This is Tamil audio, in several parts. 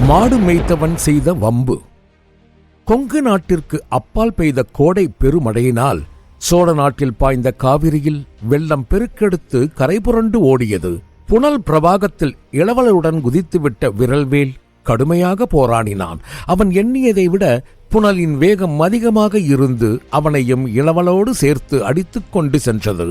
மாடு மேய்த்தவன் செய்த வம்பு. கொங்கு நாட்டிற்கு அப்பால் பெய்த கோடை பெருமழையினால் சோழ நாட்டில் பாய்ந்த காவிரியில் வெள்ளம் பெருக்கெடுத்து கரைபுரண்டு ஓடியது. புனல் பிரவாகத்தில் இளவலுடன் குதித்துவிட்ட விரல்வேல் கடுமையாக போராடினான். அவன் எண்ணியதை விட புனலின் வேகம் அதிகமாக இருந்து அவனையும் இளவலோடு சேர்த்து அடித்துக் கொண்டு சென்றது.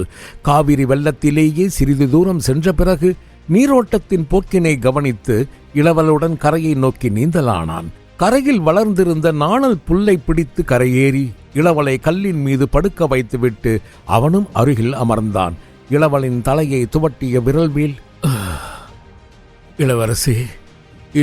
காவிரி வெள்ளத்திலேயே சிறிது தூரம் சென்ற பிறகு நீரோட்டத்தின் போக்கினை கவனித்து இளவலுடன் கரையை நோக்கி நீந்தலானான். கரையில் வளர்ந்திருந்த நாணல் புல்லை பிடித்து கரையேறி இளவலை கல்லின் மீது படுக்க வைத்துவிட்டு அவனும் அருகில் அமர்ந்தான். இளவலின் தலையை துவட்டிய விரல்வேல், இளவரசே,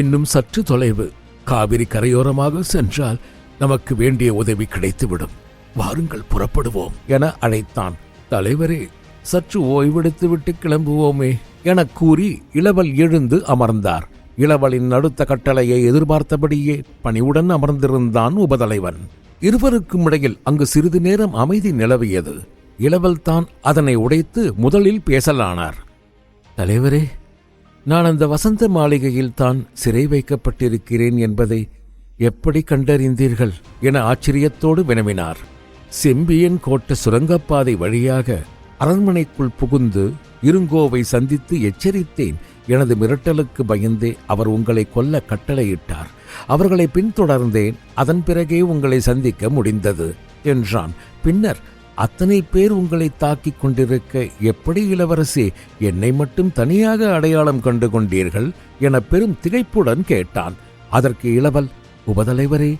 இன்னும் சற்று தொலைவு. காவிரி கரையோரமாக சென்றால் நமக்கு வேண்டிய உதவி கிடைத்துவிடும். வாருங்கள், புறப்படுவோம் என அழைத்தான். தலைவரே, சற்று ஓய்வெடுத்துவிட்டு கிளம்புவோமே என கூறி இளவல் எழுந்து அமர்ந்தார். இளவலின் அடுத்த கட்டளையை எதிர்பார்த்தபடியே பணிவுடன் அமர்ந்திருந்தான் உபதலைவன். இருவருக்கும் இடையில் அங்கு சிறிது நேரம் அமைதி நிலவியது. இளவல் தான் அதனை உடைத்து முதலில் பேசலானார். தலைவரே, நான் அந்த வசந்த மாளிகையில் தான் சிறை வைக்கப்பட்டிருக்கிறேன் என்பதை எப்படி கண்டறிந்தீர்கள் என ஆச்சரியத்தோடு வினவினார். செம்பியன் கோட்ட சுரங்கப்பாதை வழியாக அரண்மனைக்குள் புகுந்து இருங்கோவை சந்தித்து எச்சரித்தேன். எனது மிரட்டலுக்கு பயந்தே அவர் உங்களை கொல்ல கட்டளையிட்டார். அவர்களை பின்தொடர்ந்தேன். அதன் பிறகே உங்களை சந்திக்க முடிந்தது என்றான். பின்னர், அத்தனை பேர் உங்களை தாக்கிக் கொண்டிருக்க எப்படி இளவரசே என்னை மட்டும் தனியாக அடையாளம் கண்டு கொண்டீர்கள் என பெரும் திகைப்புடன் கேட்டான். அதற்கு இளவல், உபதலைவரே,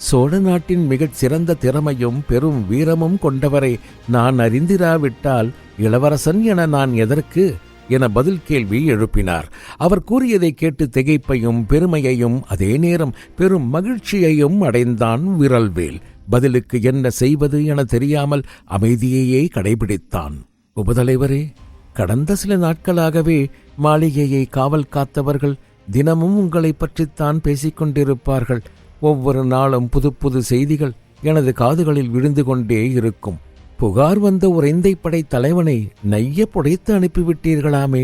சோழ நாட்டின் மிகச் சிறந்த திறமையும் பெரும் வீரமும் கொண்டவரை நான் அறிந்திராவிட்டால் இளவரசன் என நான் எதற்கு என பதில் கேள்வி எழுப்பினார். அவர் கூறியதை கேட்டு திகைப்பையும் பெருமையையும் அதே நேரம் பெரும் மகிழ்ச்சியையும் அடைந்தான் விரல்வேல். பதிலுக்கு என்ன செய்வது என தெரியாமல் அமைதியையே கடைபிடித்தான். உபதலைவரே, கடந்த சில நாட்களாகவே மாளிகையை காவல் காத்தவர்கள் தினமும் உங்களை பற்றித்தான் பேசிக்கொண்டிருப்பார்கள். ஒவ்வொரு நாளும் புது புது செய்திகள் எனது காதுகளில் விழுந்து கொண்டே இருக்கும். புகார் வந்த உறைந்தை படை தலைவனை நைய புடைத்து அனுப்பிவிட்டீர்களாமே.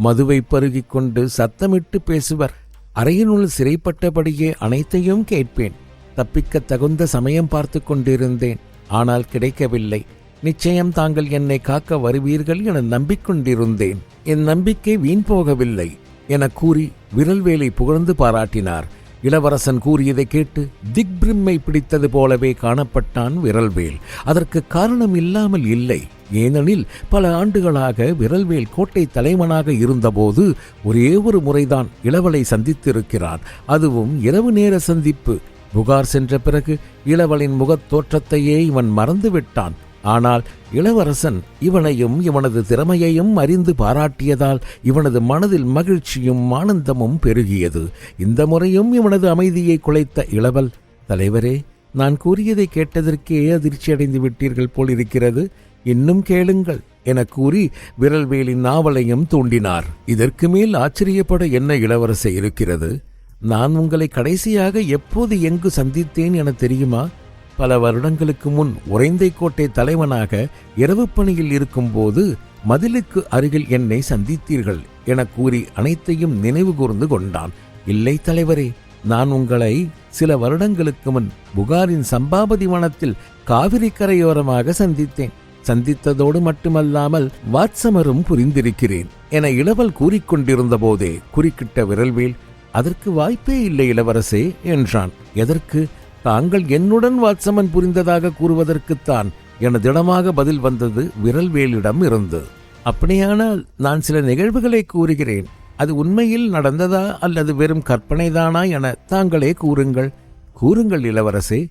மதுவை பருகிக் கொண்டு சத்தமிட்டு பேசுவர். அறையினுள் சிறைப்பட்டபடியே அனைத்தையும் கேட்பேன். தப்பிக்க தகுந்த சமயம் பார்த்து கொண்டிருந்தேன். ஆனால் கிடைக்கவில்லை. நிச்சயம் தாங்கள் என்னை காக்க வருவீர்கள் என நம்பிக்கொண்டிருந்தேன். என் நம்பிக்கை வீண் போகவில்லை என கூறி விரல்வேலை புகழ்ந்து பாராட்டினார். இளவரசன் கூறியதை கேட்டு திக்பிரம்மை பிடித்தது போலவே காணப்பட்டான் விரல்வேல். அதற்கு காரணம் இல்லாமல் இல்லை. ஏனெனில் பல ஆண்டுகளாக விரல்வேல் கோட்டை தலைவனாக இருந்தபோது ஒரே ஒரு முறைதான் இளவலை சந்தித்திருக்கிறான். அதுவும் இரவு நேர சந்திப்பு. புகார் சென்ற பிறகு இளவலின் முகத் தோற்றத்தையே இவன் மறந்துவிட்டான். ஆனால் இளவரசன் இவனையும் இவனது திறமையையும் அறிந்து பாராட்டியதால் இவனது மனதில் மகிழ்ச்சியும் ஆனந்தமும் பெருகியது. இந்த முறையும் இவனது அமைதியை குலைத்த இளவல், தலைவரே, நான் கூறியதை கேட்டதற்கே அதிர்ச்சியடைந்து விட்டீர்கள் போலிருக்கிறது. இன்னும் கேளுங்கள் என கூறி விரல்வேலின் நாவலையும் தூண்டினார். இதற்கு மேல் ஆச்சரியப்பட என்ன இளவரசே இருக்கிறது? நான் உங்களை கடைசியாக எப்போது எங்கு சந்தித்தேன் என தெரியுமா? பல வருடங்களுக்கு முன் உறைந்தை கோட்டை தலைவனாக இரவு பணியில் இருக்கும்போது மதிலுக்கு அருகில் என்னை சந்தித்தீர்கள் என கூறி அனைத்தையும் நினைவு கூர்ந்து கொண்டான். இல்லை தலைவரே, நான் உங்களை சில வருடங்களுக்கு முன் புகாரின் சம்பாபதி வனத்தில் காவிரி கரையோரமாக சந்தித்தேன். சந்தித்ததோடு மட்டுமல்லாமல் வாட்சமரும் புரிந்திருக்கிறேன் என இளவல் கூறிக்கொண்டிருந்த போதே குறுக்கிட்ட விரல்வேல், அதற்கு வாய்ப்பே இல்லை இளவரசே என்றான். எதற்கு? தாங்கள் என்னுடன் வாட்சமன் புரிந்ததாக கூறுவதற்குத்தான் என திடமாக பதில் வந்தது விரல்வேலிடம் இருந்து. அப்படியானால் நான் சில நிகழ்வுகளை கூறுகிறேன். அது உண்மையில் நடந்ததா அல்லது வெறும் கற்பனைதானா என தாங்களே கூறுங்கள். கூறுங்கள் இளவரசே.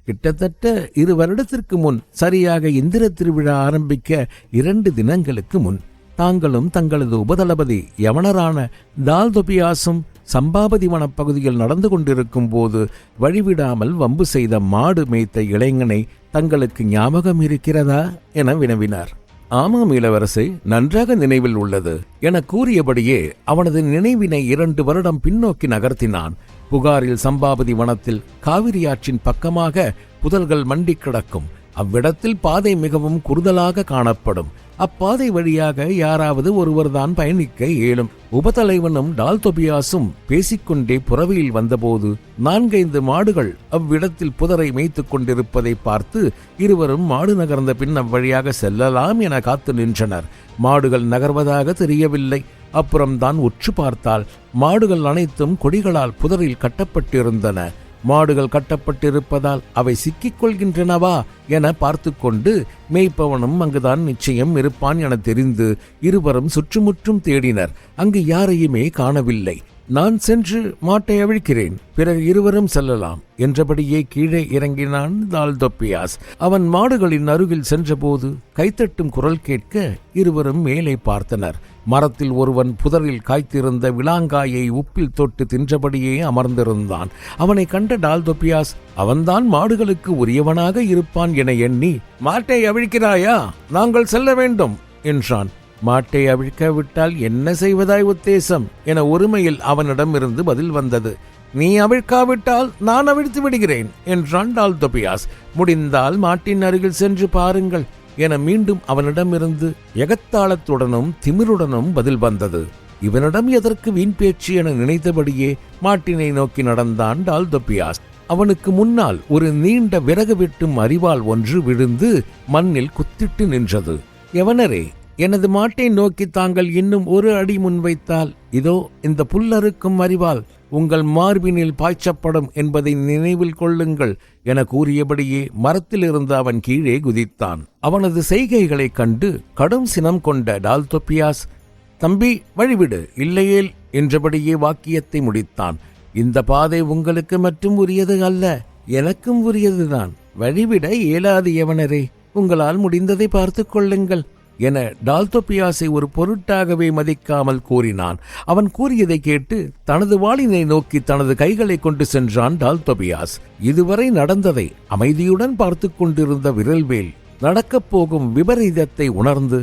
கிட்டத்தட்ட 2 வருடத்திற்கு முன், சரியாக இந்திர திருவிழா ஆரம்பிக்க 2 தினங்களுக்கு முன், தாங்களும் தங்களது உபதளபதி யவனரான தால்தொபியாசும் சம்பாபதி வனப்பகுதியில் நடந்து கொண்டிருக்கும் போது வழிவிடாமல் வம்பு செய்த மாடு மேய்த்த இளைஞனை தங்களுக்கு ஞாபகம் இருக்கிறதா என வினவினார். ஆமாம் இளவரசே, நன்றாக நினைவில் உள்ளது என கூறியபடியே அவனது நினைவினை 2 வருடம் பின்னோக்கி நகர்த்தினான். புகாரில் சம்பாபதி வனத்தில் காவிரி ஆற்றின் பக்கமாக புதல்கள் மண்டி கிடக்கும். அவ்விடத்தில் பாதை மிகவும் குறுதலாக காணப்படும். அப்பாதை வழியாக யாராவது ஒருவர்தான் பயணிக்க இயலும். உபதலைவனும் டால்தொபியாசும் பேசிக்கொண்டே புறவியில் வந்தபோது 4-5 மாடுகள் அவ்விடத்தில் புதரை மேய்த்துக் கொண்டிருப்பதை பார்த்து இருவரும் மாடு நகர்ந்த பின் அவ்வழியாக செல்லலாம் என காத்து நின்றனர். மாடுகள் நகர்வதாக தெரியவில்லை. அப்புறம்தான் உற்று பார்த்தால் மாடுகள் அனைத்தும் கொடிகளால் புதரில் கட்டப்பட்டிருந்தன. மாடுகள் கட்டப்பட்டிருப்பதால் அவை சிக்கிக் கொள்கின்றனவா என பார்த்து கொண்டு மேய்ப்பவனும் அங்குதான் நிச்சயம் இருப்பான் என தெரிந்து இருவரும் சுற்றுமுற்றும் தேடினர். அங்கு யாரையுமே காணவில்லை. நான் சென்று மாட்டை அவிழ்க்கிறேன், பிறகு இருவரும் செல்லலாம் என்றபடியே கீழே இறங்கினான் டால்தொபியாஸ். அவன் மாடுகளின் அருகில் சென்றபோது கைத்தட்டும் குரல் கேட்க இருவரும் மேலே பார்த்தனர். மரத்தில் ஒருவன் புதரில் காய்த்திருந்த விளாங்காயை உப்பில் தொட்டு தின்றபடியே அமர்ந்திருந்தான். அவனை கண்ட டால்தொபியாஸ் அவன்தான் மாடுகளுக்கு உரியவனாக இருப்பான் என எண்ணி, மாட்டை அவிழ்க்கிறாயா, நாங்கள் செல்ல வேண்டும் என்றான். மாட்டை அவிழ்க்காவிட்டால் என்ன செய்வதாய் உத்தேசம் என ஒருமையில் அவனிடமிருந்து பதில் வந்தது. நீ அவிழ்க்காவிட்டால் நான் அவிழ்த்து விடுகிறேன் என்றான் டால்தொபியாஸ். முடிந்தால் மாட்டின் அருகில் சென்று பாருங்கள் என மீண்டும் அவனிடமிருந்து எகத்தாளத்துடனும் திமிருடனும் பதில் வந்தது. இவனிடம் எதற்கு வீண் பேச்சு என நினைத்தபடியே மாட்டினை நோக்கி நடந்தான் டால்தொபியாஸ். அவனுக்கு முன்னால் ஒரு நீண்ட விறகு வெட்டும் அரிவாள் ஒன்று விழுந்து மண்ணில் குத்திட்டு நின்றது. யவனரே, எனது மாட்டை நோக்கி தாங்கள் இன்னும் ஒரு அடி முன்வைத்தால் இதோ இந்த புல்லறுக்கும் அரிவாள் உங்கள் மார்பினில் பாய்ச்சப்படும் என்பதை நினைவில் கொள்ளுங்கள் என கூறியபடியே மரத்திலிருந்து அவன் கீழே குதித்தான். அவனது செய்கைகளைக் கண்டு கடும் சினம் கொண்ட டால்தொபியாஸ், தம்பி வழிவிடு, இல்லையேல் என்றபடியே வாக்கியத்தை முடித்தான். இந்த பாதை உங்களுக்கு மட்டும் உரியது அல்ல, எனக்கும் உரியதுதான். வழிவிட இயலாது யவனரே, உங்களால் முடிந்ததை பார்த்து கொள்ளுங்கள் என டால்தொபியாஸை ஒரு பொருட்டாகவே மதிக்காமல் கூறினான். அவன் கூறியதை கேட்டு தனது வாளினை நோக்கி தனது கைகளை கொண்டு சென்றான் டால்தொபியாஸ். இதுவரை நடந்ததை அமைதியுடன் பார்த்து கொண்டிருந்த விரல்வேல் நடக்கப் போகும் விபரீதத்தை உணர்ந்து,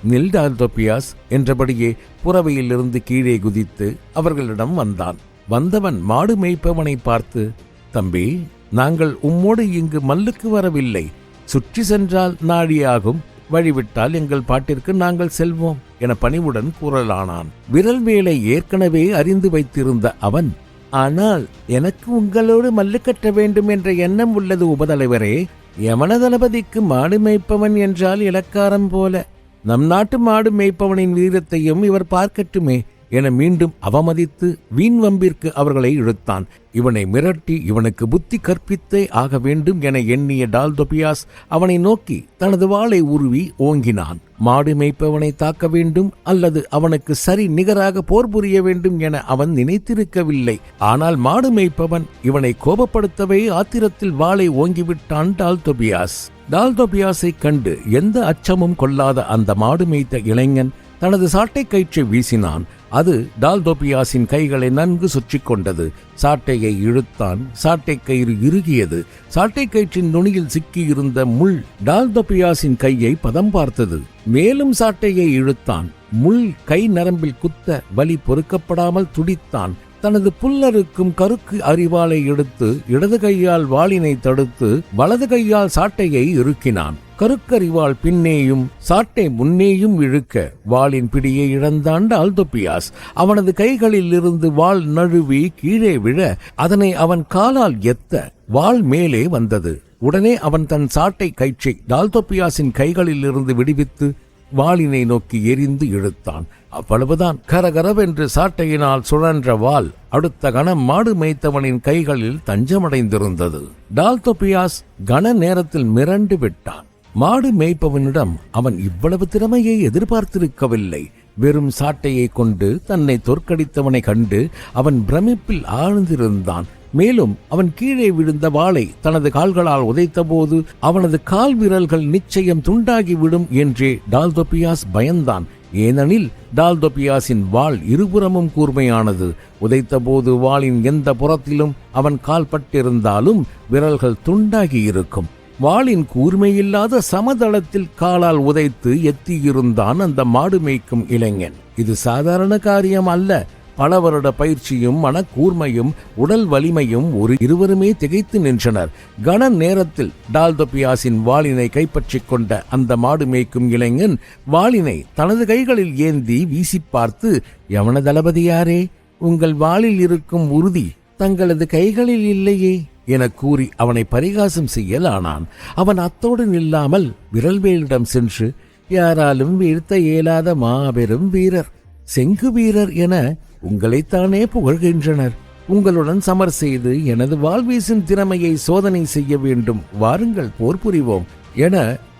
நில் டால்தொபியாஸ் என்றபடியே புறவையிலிருந்து கீழே குதித்து அவர்களிடம் வந்தான். வந்தவன் மாடு மேய்ப்பவனை பார்த்து, தம்பி, நாங்கள் உம்மோடு இங்கு மல்லுக்கு வரவில்லை, சுற்றி சென்றால் நாழியாகும், வழிவிட்டால் எங்கள் பாட்டிற்கு நாங்கள் செல்வோம் என பணிவுடன் கூறலானான். விரல்வேலை ஏற்கனவே அறிந்து வைத்திருந்த அவன், ஆனால் எனக்கு உங்களோடு மல்லு கட்ட வேண்டும் என்ற எண்ணம் உள்ளது உபதலைவரே. யமன தளபதிக்கு மாடு மேய்ப்பவன் என்றால் இலக்காரம் போல, நம் நாட்டு மாடு மேய்ப்பவனின் வீரத்தையும் இவர் பார்க்கட்டுமே என மீண்டும் அவமதித்து வீண் வம்பிற்கு அவர்களை இழுத்தான். இவனை மிரட்டி இவனுக்கு புத்தி கற்பித்தே ஆக வேண்டும் என எண்ணிய டால்தொபியாஸ் அவனை நோக்கி தனது வாளை உருவி ஓங்கினான். மாடு மேய்ப்பவனை தாக்க வேண்டும் அல்லது அவனுக்கு சரி நிகராக போர் புரிய வேண்டும் என அவன் நினைத்திருக்கவில்லை. ஆனால் மாடு மேய்ப்பவன் இவனை கோபப்படுத்தவே ஆத்திரத்தில் வாளை ஓங்கிவிட்டான் டால்தொபியாஸ். டால்தொபியாஸை கண்டு எந்த அச்சமும் கொள்ளாத அந்த மாடு மேய்த்த இளைஞன் தனது சாட்டை கயிற்றை வீசினான். அது டால்தொபியாஸின் கைகளை நன்கு சுற்றி கொண்டது. சாட்டையை இழுத்தான். சாட்டை கயிறு இறுகியது. சாட்டை கயிற்றின் நுனியில் சிக்கியிருந்த முள் டால்தொபியாஸின் கையை பதம் பார்த்தது. மேலும் சாட்டையை இழுத்தான். முள் கை நரம்பில் குத்த வலி பொறுக்கப்படாமல் துடித்தான். தனது புல்லருக்கும் கருக்கு அரிவாளை எடுத்து இடது கையால் வாளினை தடுத்து வலது கையால் சாட்டையை இறுக்கினான். கருக்கரிவாள் பின்னேயும் சாட்டை முன்னேயும் இழுக்க வாளின் பிடியை இழந்தான் டால்தொபியாஸ். அவனது கைகளில் இருந்து வாள் நழுவி கீழே விழ அதனை அவன் காலால் எத்த வாள் மேலே வந்தது. உடனே அவன் தன் சாட்டை கயிற்றை டால்தொபியாஸின் கைகளில் இருந்து விடுவித்து வாளினை நோக்கி எரிந்து இழுத்தான். அவ்வளவுதான். கரகரவென்று சாட்டையினால் சுழன்ற வாள் அடுத்த கணம் மாடு மேய்த்தவனின் கைகளில் தஞ்சமடைந்திருந்தது. டால்தொபியாஸ் கன நேரத்தில் மிரண்டு விட்டான். மாடு மேய்ப்பவனிடம் அவன் இவ்வளவு திறமையை எதிர்பார்த்திருக்கவில்லை. வெறும் சாட்டையை கொண்டு தன்னை தோற்கடித்தவனை கண்டு அவன் பிரமிப்பில் ஆழ்ந்திருந்தான். மேலும் அவன் கீழே விழுந்த வாளை தனது கால்களால் உதைத்தபோது அவனது கால் விரல்கள் நிச்சயம் துண்டாகிவிடும் என்றே டால்தொபியாஸ் பயந்தான். ஏனெனில் டால்தொபியாஸின் வாள் இருபுறமும் கூர்மையானது. உதைத்தபோது வாளின் எந்த புறத்திலும் அவன் கால் பட்டிருந்தாலும் விரல்கள் துண்டாகி இருக்கும். வாளின் கூர்மையில்லாத சமதளத்தில் காலால் உதைத்து எத்தியிருந்தான் அந்த மாடு மேய்க்கும் இளைஞன். இது சாதாரண காரியம் அல்ல. பல வருட பயிற்சியும் மனக்கூர்மையும் உடல் வலிமையும் இருவருமே திகைத்து நின்றனர். கன நேரத்தில் டால்தொபியாசின் வாளினை கைப்பற்றிக் கொண்ட அந்த மாடு மேய்க்கும் இளைஞன் வாளினை தனது கைகளில் ஏந்தி வீசி பார்த்து, யவன தளபதியாரே, உங்கள் வாளில் இருக்கும் உறுதி தங்களது கைகளில் இல்லையே என கூறி அவனை பரிகாசம் செய்யலானான். அவன் அத்தோடு நில்லாமல் விரல்வேலிடம் சென்று, யாராலும் வீழ்த்த இயலாத மாபெரும் வீரர், செங்கு வீரர் என உங்களைத்தானே புகழ்கின்றனர். உங்களுடன் சமர் செய்து எனது வாழ்வீசும் திறமையை சோதனை செய்ய வேண்டும். வாருங்கள், போர் புரிவோம் என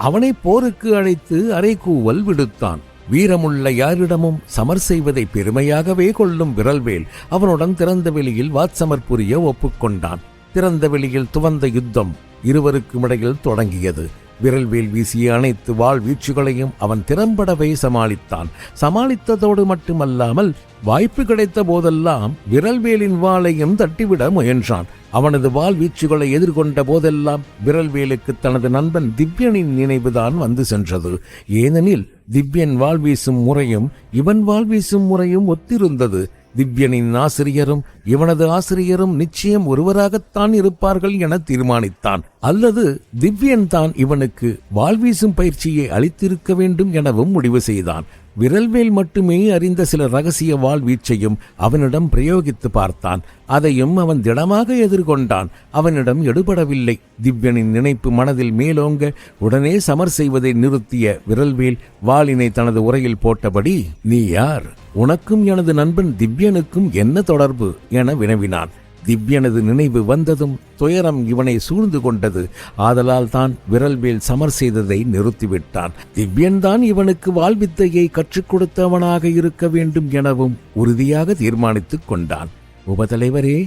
அவனை போருக்கு அழைத்து அறைகூவல் விடுத்தான். வீரமுள்ள யாரிடமும் சமர் செய்வதை பெருமையாகவே கொள்ளும் விரல்வேல் அவனுடன் திறந்த வெளியில் வாட்சமர் புரிய ஒப்புக்கொண்டான். திறந்த வெளியில் துவந்த யுத்தம் இருவருக்கும் இடையில் தொடங்கியது. விரல்வேல் வீசிய அனைத்து வாள் வீச்சுகளையும் அவன் திறம்படவே சமாளித்தான். சமாளித்ததோடு மட்டுமல்லாமல் வாய்ப்பு கிடைத்த போதெல்லாம் விரல்வேலின் வாளையும் தட்டிவிட முயன்றான். அவனது வாள் வீச்சுகளை எதிர்கொண்ட போதெல்லாம் விரல்வேலுக்கு தனது நண்பன் திவ்யனின் நினைவுதான் வந்து சென்றது. ஏனெனில் திவ்யன் வாள் வீசும் முறையும் இவன் வாள் வீசும் முறையும் ஒத்திருந்தது. திவ்யனின் ஆசிரியரும் இவனது ஆசிரியரும் நிச்சயம் ஒருவராகத்தான் இருப்பார்கள் என தீர்மானித்தான். அல்லது திவ்யன் தான் இவனுக்கு வாழ்வீசும் பயிற்சியை அளித்திருக்க வேண்டும் எனவும் முடிவு செய்தான். விரல்வேல் மட்டுமே அறிந்த சில ரகசிய வாழ்வீச்சையும் அவனிடம் பிரயோகித்து பார்த்தான். அதையும் அவன் திடமாக எதிர்கொண்டான். அவனிடம் எடுபடவில்லை. திவ்யனின் நினைப்பு மனதில் மேலோங்க உடனே சமர் செய்வதை நிறுத்திய விரல்வேல் வாளினை தனது உரையில் போட்டபடி, நீ யார்? உனக்கும் எனது நண்பன் திவ்யனுக்கும் என்ன தொடர்பு என வினவினான். திவ்யனது நினைவு வந்ததும் துயரம் இவனை சூழ்ந்து கொண்டது. ஆதலால் தான் விரல்வேல் சமர் செய்ததை நிறுத்திவிட்டான். திவ்யன் தான் இவனுக்கு வாழ்வித்தையை கற்றுக் கொடுத்தவனாக இருக்க வேண்டும் எனவும் உறுதியாக தீர்மானித்துக் கொண்டான். உபதலைவரே,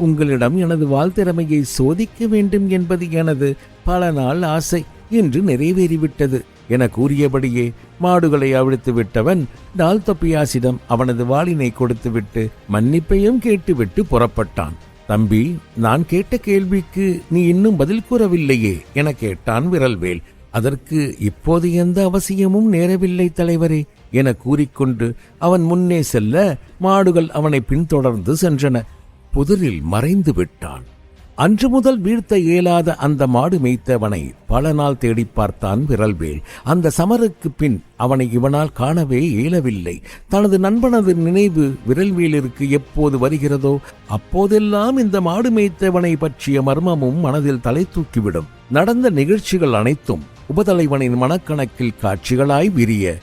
உங்களிடம் எனது வாழ்த்திறமையை சோதிக்க வேண்டும் என்பது எனது பல நாள் ஆசை இன்று நிறைவேறிவிட்டது என கூறியபடியே மாடுகளை அவிழ்த்து விட்டவன் டால்தொபியாசிடம் அவனது வாளினை கொடுத்துவிட்டு மன்னிப்பையும் கேட்டுவிட்டு புறப்பட்டான். தம்பி, நான் கேட்ட கேள்விக்கு நீ இன்னும் பதில் கூறவில்லையே என கேட்டான் விரல்வேல். அதற்கு இப்போது எந்த அவசியமும் நேரவில்லை தலைவரே என கூறிக்கொண்டு அவன் முன்னே செல்ல மாடுகள் அவனை பின்தொடர்ந்து சென்றன. புதரில் மறைந்து விட்டான். அன்று முதல் வீழ்த்த இயலாத அந்த மாடு மேய்த்தவனை பல நாள் தேடி பார்த்தான் விரல்வேல். அந்த சமருக்கு பின் அவனை இவனால் காணவே இயலவில்லை. தனது நண்பனது நினைவு விரல்வேலிற்கு எப்போது வருகிறதோ அப்போதெல்லாம் இந்த மாடு மேய்த்தவனை பற்றிய மர்மமும் மனதில் தலை தூக்கிவிடும். நடந்த நிகழ்ச்சிகள் அனைத்தும் உபதலைவனின் மனக்கணக்கில் காட்சிகளாய் விரிய,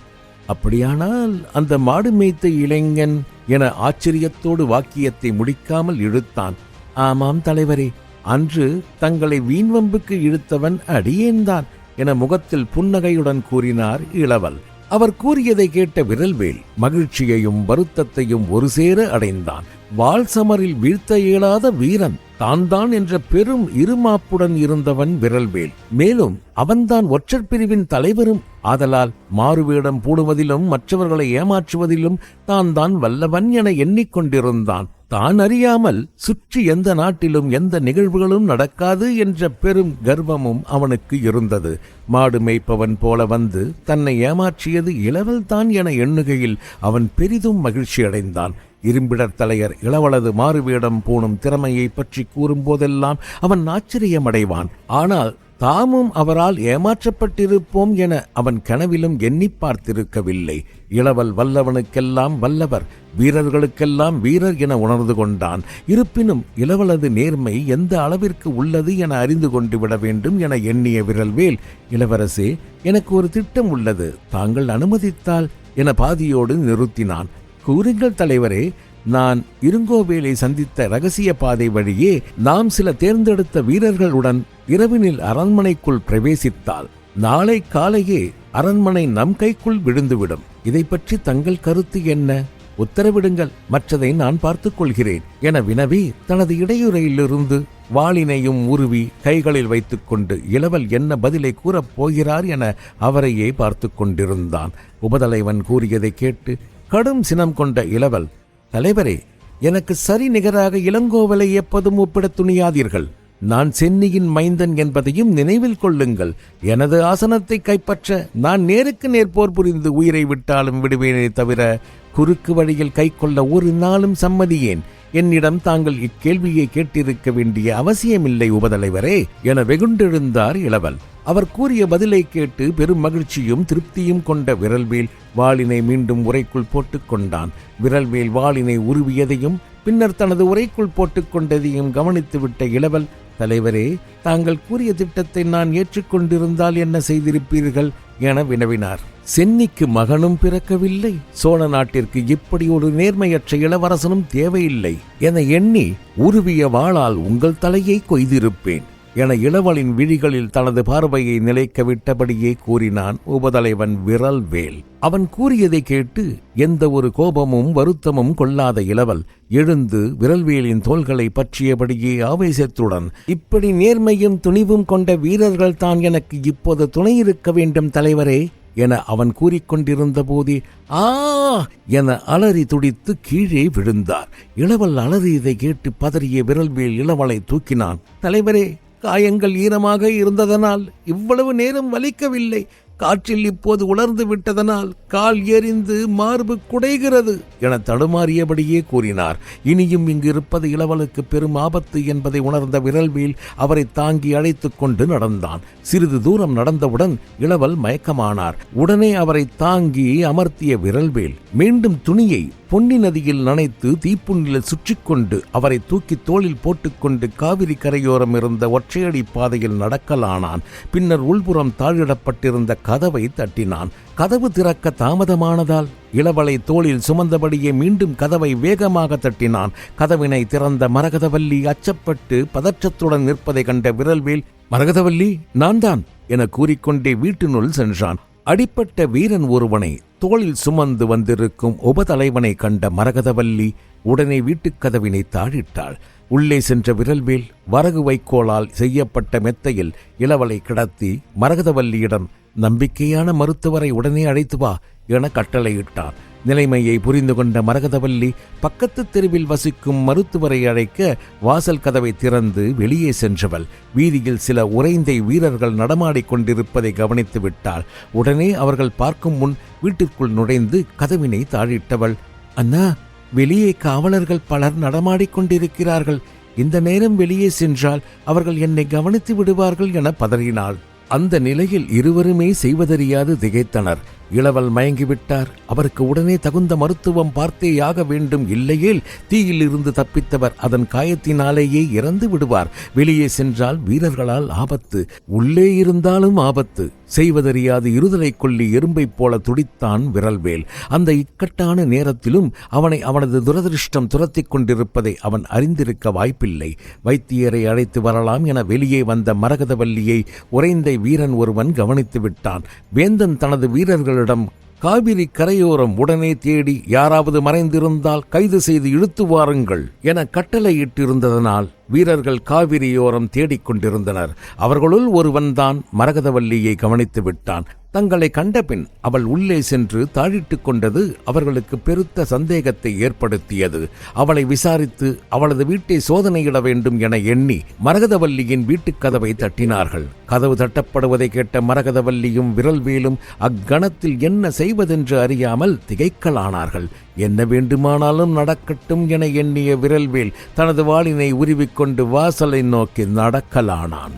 அப்படியானால் அந்த மாடு மேய்த்த இளைஞன் என ஆச்சரியத்தோடு வாக்கியத்தை முடிக்காமல் இழுத்தான். ஆமாம் தலைவரே, அன்று தங்களை வீண்வம்புக்கு இழுத்தவன் அடியேன்தான் என முகத்தில் புன்னகையுடன் கூறினார் இளவல். அவர் கூறியதை கேட்ட விரல்வேல் மகிழ்ச்சியையும் வருத்தத்தையும் ஒரு சேர அடைந்தான். வாள் சமரில் வீழ்த்த இயலாத வீரன் தான் என்ற பெரும் இருமாப்புடன் இருந்தவன் விரல்வேல். மேலும் அவன்தான் ஒற்றர் பிரிவின் தலைவரும் ஆதலால் மாறுவேடம் பூடுவதிலும் மற்றவர்களை ஏமாற்றுவதிலும் தான் வல்லவன் என எண்ணிக்கொண்டிருந்தான். தான் அறியாமல் சுற்றி எந்த நாட்டிலும் எந்த நிகழ்வுகளும் நடக்காது என்ற பெரும் கர்வமும் அவனுக்கு இருந்தது. மாடு மேய்ப்பவன் போல வந்து தன்னை ஏமாற்றியது இளவல் தான் என எண்ணுகையில் அவன் பெரிதும் மகிழ்ச்சி அடைந்தான். இரும்பிடர் தலையர் இளவலது மாறுவேடம் பூணும் திறமையை பற்றி கூறும்போதெல்லாம் அவன் ஆச்சரியமடைவான். ஆனால் தாமும் அவரால் ஏமாற்றப்பட்டிருப்போம் என அவன் கனவிலும் எண்ணி பார்த்திருக்கவில்லை. இளவல் வல்லவனுக்கெல்லாம் வல்லவர், வீரர்களுக்கெல்லாம் வீரர் என உணர்ந்து கொண்டான். இருப்பினும் இளவலது நேர்மை எந்த அளவிற்கு உள்ளது என அறிந்து கொண்டு விட வேண்டும் என எண்ணிய விரல்வேல், இளவரசே, எனக்கு ஒரு திட்டம் உள்ளது, தாங்கள் அனுமதித்தால் என பாதியோடு நிறுத்தினான். கூறுங்கள் தலைவரே. நான் இருங்கோவேலை சந்தித்த ரகசிய பாதை வழியே நாம் சில தேர்ந்தெடுத்த வீரர்களுடன் இரவினில் அரண்மனைக்குள் பிரவேசித்தால் நாளை காலையே அரண்மனை நம் கைக்குள் விழுந்துவிடும். இதை பற்றி தங்கள் கருத்து என்ன? உத்தரவிடுங்கள், மற்றதை நான் பார்த்துக் கொள்கிறேன் என வினவி தனது இடையுறையிலிருந்து வாளினையும் உருவி கைகளில் வைத்துக் கொண்டு இளவல் என்ன பதிலை கூறப் போகிறார் என அவரையே பார்த்து கொண்டிருந்தான். உபதலைவன் கூறியதை கேட்டு கடும் சினம் கொண்ட இளவல், தலைவரே, எனக்கு சரி நிகராக இளங்கோவலை எப்போதும் ஒப்பிட துணியாதீர்கள். நான் சென்னியின் மைந்தன் என்பதையும் நினைவில் கொள்ளுங்கள். எனது ஆசனத்தை கைப்பற்ற நான் நேருக்கு நேர் போர் புரிந்து உயிரை விட்டாலும் விடுவேனே தவிர குறுக்கு வழியில் கை கொள்ள ஒரு நாளும் சம்மதியேன். என்னிடம் தாங்கள் இக்கேள்வியை கேட்டிருக்க வேண்டிய அவசியமில்லை உபதலைவரே என வெகுண்டெழுந்தார் இளவல். அவர் கூறிய பதிலை கேட்டு பெரும் மகிழ்ச்சியும் திருப்தியும் கொண்ட விரல்வேல் வாளினை மீண்டும் உரைக்குள் போட்டுக் கொண்டான். விரல்வேல் வாளினை உருவியதையும் பின்னர் தனது உரைக்குள் போட்டுக் கொண்டதையும் கவனித்துவிட்ட இளவல், தலைவரே, தாங்கள் கூறிய திட்டத்தை நான் ஏற்றுக்கொண்டிருந்தால் என்ன செய்திருப்பீர்கள் என வினவினார். சென்னிக்கு மகனும் பிறக்கவில்லை, சோழ நாட்டிற்கு இப்படி ஒரு நேர்மையற்ற இளவரசனும் தேவையில்லை என எண்ணி உருவிய வாளால் உங்கள் தலையை கொய்திருப்பேன் என இளவலின் விழிகளில் தனது பார்வையை நிலைக்க விட்டபடியே கூறினான் உபதலைவன் விரல்வேல். அவன் கூறியதை கேட்டு எந்த ஒரு கோபமும் வருத்தமும் கொள்ளாத இளவல் எழுந்து விரல்வேலின் தோள்களை பற்றியபடியே ஆவேசத்துடன், இப்படி நேர்மையும் துணிவும் கொண்ட வீரர்கள் தான் எனக்கு இப்போது துணை இருக்க வேண்டும் தலைவரே என அவன் கூறிக்கொண்டிருந்த போதே ஆ என அலறி துடித்து கீழே விழுந்தார். இளவல் அலறியதை கேட்டு பதறிய விரல்வேல் இளவலை தூக்கினான். தலைவரே, காயங்கள் ஈரமாக இருந்ததனால் இவ்வளவு நேரம் வலிக்கவில்லை. காற்றில் இப்போது உலர்ந்து விட்டதனால் கால் எரிந்து மார்பு குடைகிறது என தடுமாறியபடியே கூறினார். இனியும் இங்கு இருப்பது இளவலுக்கு பெரும் ஆபத்து என்பதை உணர்ந்த விரல்வேல் அவரை தாங்கி அழைத்துக் கொண்டு நடந்தான். சிறிது தூரம் நடந்தவுடன் இளவல் மயக்கமானார். உடனே அவரை தாங்கி அமர்த்திய விரல்வேல் மீண்டும் துணியை பொன்னி நதியில் நனைத்து தீப்புண்ணில் சுற்றிக்கொண்டு அவரை தூக்கி தோளில் போட்டுக்கொண்டு காவிரி கரையோரம் இருந்த ஒற்றையடி பாதையில் நடக்கலானான். பின்னர் உள்புறம் தாழிடப்பட்டிருந்த கதவை தட்டினான். கதவு திறக்க தாமதமானதால் இளவலை தோளில் சுமந்தபடியே மீண்டும் கதவை வேகமாக தட்டினான். கதவினை திறந்த மரகதவல்லி அச்சப்பட்டு பதற்றத்துடன் நிற்பதை கண்ட விரல்வேல், மரகதவல்லி, நான் தான் என கூறிக்கொண்டே வீட்டினுள் சென்றான். அடிப்பட்ட வீரன் ஒருவனை தோளில் சுமந்து வந்திருக்கும் உபதலைவனை கண்ட மரகதவல்லி உடனே வீட்டுக்கதவினை தாழிட்டாள். உள்ளே சென்ற விரல்வேல் வரகு வைக்கோலால் செய்யப்பட்ட மெத்தையில் இளவலை கிடத்தி மரகதவல்லியிடம், நம்பிக்கையான மருத்துவரை உடனே அழைத்து வா என கட்டளையிட்டான். நிலைமையை புரிந்து கொண்ட மரகதவல்லி பக்கத்து தெருவில் வசிக்கும் மருத்துவரை அழைக்க வாசல் கதவை திறந்து வெளியே சென்றவள் வீதியில் சில உறைந்தை வீரர்கள் நடமாடிக்கொண்டிருப்பதை கவனித்து விட்டாள். உடனே அவர்கள் பார்க்கும் முன் வீட்டிற்குள் நுழைந்து கதவினை தாழிட்டவள், அண்ணா, வெளியே காவலர்கள் பலர் நடமாடிக்கொண்டிருக்கிறார்கள். இந்த நேரம் வெளியே சென்றால் அவர்கள் என்னை கவனித்து விடுவார்கள் என பதறினாள். அந்த நிலையில் இருவருமே செய்வதறியாது திகைத்தனர். இளவல் மயங்கிவிட்டார். அவருக்கு உடனே தகுந்த மருத்துவம் பார்த்தேயாக வேண்டும். இல்லையேல் தீயில் இருந்து தப்பித்தவர் அதன் காயத்தினாலேயே இறந்து விடுவார். வெளியே சென்றால் வீரர்களால் ஆபத்து, உள்ளே இருந்தாலும் ஆபத்து. செய்வதறியாது இருதலை கொள்ளி எறும்பைப் போல துடித்தான் விரல்வேல். அந்த இக்கட்டான நேரத்திலும் அவனை அவனது துரதிருஷ்டம் துரத்திக் கொண்டிருப்பதை அவன் அறிந்திருக்க வாய்ப்பில்லை. வைத்தியரை அழைத்து வரலாம் என வெளியே வந்த மரகதவல்லியை உறைந்தை வீரன் ஒருவன் கவனித்து விட்டான். வேந்தன் தனது வீரர்களிடம், காவிரி கரையோரம் உடனே தேடி யாராவது மறைந்திருந்தால் கைது செய்து இழுத்து வாருங்கள் என கட்டளையிட்டிருந்ததனால் வீரர்கள் காவிரியோரம் தேடிக்கொண்டிருந்தனர். அவர்களுள் ஒருவன்தான் மரகதவல்லியை கவனித்து விட்டான். தங்களை கண்டபின் அவள் உள்ளே சென்று தாழிட்டுக் கொண்டது அவர்களுக்கு பெருத்த சந்தேகத்தை ஏற்படுத்தியது. அவளை விசாரித்து அவளது வீட்டை சோதனையிட வேண்டும் என எண்ணி மரகதவல்லியின் வீட்டுக் கதவை தட்டினார்கள். கதவு தட்டப்படுவதை கேட்ட மரகதவல்லியும் விரல்வேலும் அக்கணத்தில் என்ன செய்வதென்று அறியாமல் திகைக்கலானார்கள். என்ன வேண்டுமானாலும் நடக்கட்டும் என எண்ணிய விரல்வேல் தனது வாளினை உருவிக்கொண்டு வாசலை நோக்கி நடக்கலானான்.